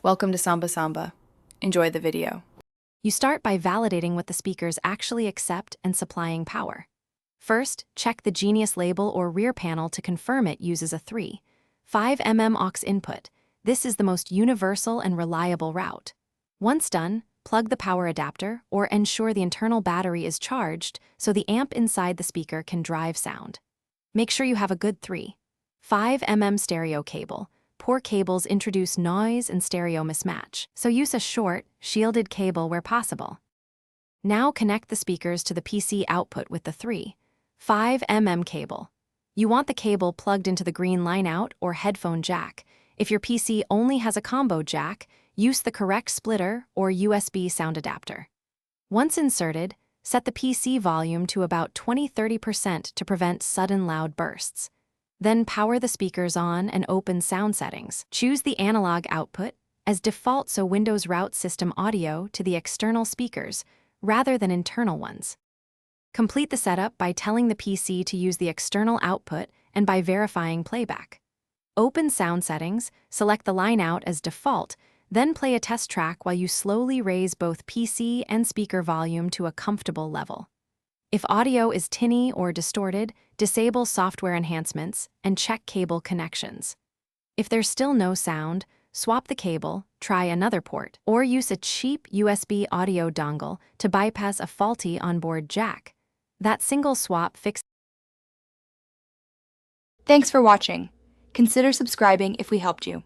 Welcome to Samba Samba. Enjoy the video. You start by validating what the speakers actually accept and supplying power. First, check the Genius label or rear panel to confirm it uses a 3.5 mm aux input. This is the most universal and reliable route. Once done, plug the power adapter or ensure the internal battery is charged so the amp inside the speaker can drive sound. Make sure you have a good 3.5 mm stereo cable. Poor cables introduce noise and stereo mismatch, so use a short, shielded cable where possible. Now connect the speakers to the PC output with the 3.5 mm cable. You want the cable plugged into the green line-out or headphone jack. If your PC only has a combo jack, use the correct splitter or USB sound adapter. Once inserted, set the PC volume to about 20–30% to prevent sudden loud bursts. Then power the speakers on and open sound settings. Choose the analog output as default so Windows routes system audio to the external speakers rather than internal ones. Complete the setup by telling the PC to use the external output and by verifying playback. Open sound settings, select the line out as default, then play a test track while you slowly raise both PC and speaker volume to a comfortable level. If audio is tinny or distorted, disable software enhancements and check cable connections. If there's still no sound, swap the cable, try another port, or use a cheap USB audio dongle to bypass a faulty onboard jack. That single swap fixes. Thanks for watching. Consider subscribing if we helped you.